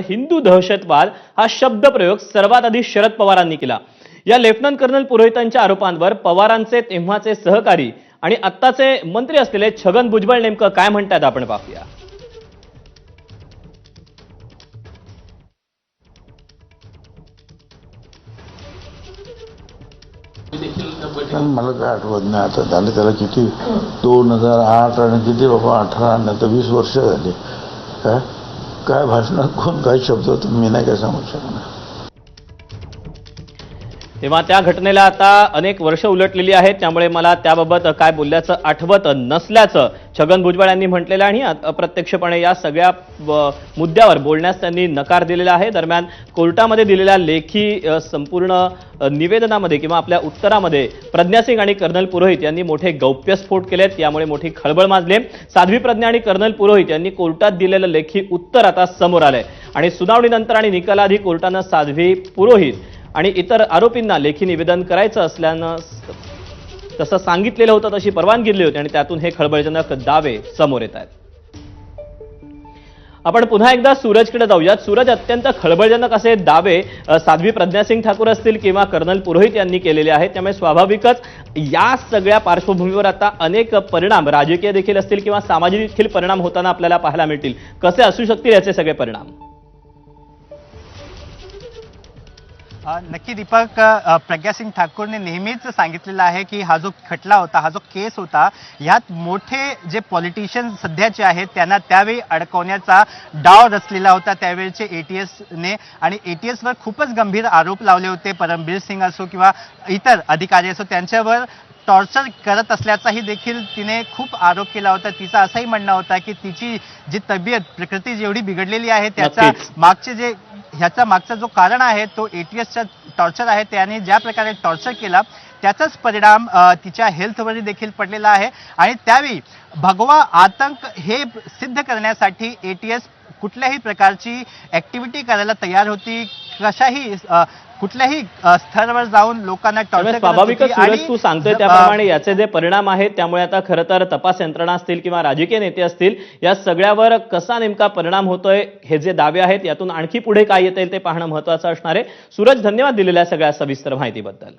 हिंदू दहशतवाद हा शब्दप्रयोग सर्वात आधी शरद पवारांनी केला। या लेफ्टनंट कर्नल पुरोहितांच्या आरोपांवर पवारांचे तेव्हाचे सहकारी आणि आत्ताचे मंत्री असलेले छगन भुजबळ नेमकं काय म्हणतात आपण पाहूया। मला काय आठवत नाही आता झालं त्याला किती 2008 आणि किती बाबा 18 नंतर 20 वर्ष झाली। काय भाषणात कोण काय शब्द होते मी नाही काय सांगू शकणार। तेव्हा त्या घटनेला आता अनेक वर्ष उलटलेली आहेत, त्यामुळे मला त्याबाबत काय बोलल्याचं आठवत नसल्याचं छगन भुजबळ यांनी म्हटलेलं आणि अप्रत्यक्षपणे या सगळ्या मुद्द्यावर बोलण्यास त्यांनी नकार दिलेला आहे। दरम्यान कोर्टामध्ये दिलेल्या लेखी संपूर्ण निवेदनामध्ये किंवा आपल्या उत्तरामध्ये प्रज्ञा सिंग आणि कर्नल पुरोहित यांनी मोठे गौप्यस्फोट केलेत, यामुळे मोठी खळबळ माजली। साध्वी प्रज्ञा आणि कर्नल पुरोहित यांनी कोर्टात दिलेलं लेखी उत्तर आता समोर आलंय आणि सुनावणीनंतर आणि निकालाआधी कोर्टानं साध्वी पुरोहित आणि इतर आरोपींना लेखी निवेदन करायचं असल्यानं तसं सांगितलेलं होतं, तशी परवानगी दिली होती आणि त्यातून हे खळबळजनक दावे समोर येत आहेत। आपण पुन्हा एकदा सूरजकडे जाऊयात। सूरज, अत्यंत खळबळजनक असे दावे साध्वी प्रज्ञा सिंग ठाकूर असतील किंवा कर्नल पुरोहित यांनी केलेले आहेत, त्यामुळे स्वाभाविकच या सगळ्या पार्श्वभूमीवर आता अनेक परिणाम राजकीय देखील असतील किंवा सामाजिक देखील परिणाम होताना आपल्याला पाहायला मिळतील। कसे असू शकतील याचे सगळे परिणाम? नक्की दीपक, प्रज्ञा सिंग ठाकूरने नेहमीच सांगितलेलं आहे की हा जो खटला होता, हा जो केस होता, यात मोठे जे पॉलिटिशियन सध्याचे आहेत त्यांना त्यावेळी अडकवण्याचा डाव रचलेला होता त्यावेळेचे एटीएसने आणि एटीएसवर खूपच गंभीर आरोप लावले होते। परमबीर सिंग असो किंवा इतर अधिकारी असो त्यांच्यावर टॉर्चर करत असल्याचाही देखील तिने खूप आरोप केला होता। तिचा असंही म्हणणं होता की तिची जी तब्येत प्रकृती जेवढी बिघडलेली आहे ह्याचा मागचा जो कारण आहे तो एटीएसचा टॉर्चर आहे। त्याने ज्या प्रकारे टॉर्चर केला त्याचाच परिणाम तिच्या हेल्थवर देखील पडलेला आहे आणि त्यावेळी भगवा आतंक हे सिद्ध करण्यासाठी एटीएस कुठल्याही प्रकारची ऍक्टिव्हिटी करायला तयार होती, कुठल्याही स्तरावर जाऊन लोकांना टॉर्चर स्वाभाविकच सूरज तू सांगतोय त्याप्रमाणे याचे जे परिणाम आहेत त्यामुळे आता खरं तर तपास यंत्रणा असतील किंवा राजकीय नेते असतील या सगळ्यावर कसा नेमका परिणाम होतोय, हे जे दावे आहेत यातून आणखी पुढे काय येता येईल ते पाहणं महत्त्वाचं असणार आहे। सूरज, धन्यवाद दिलेल्या सगळ्या सविस्तर माहितीबद्दल।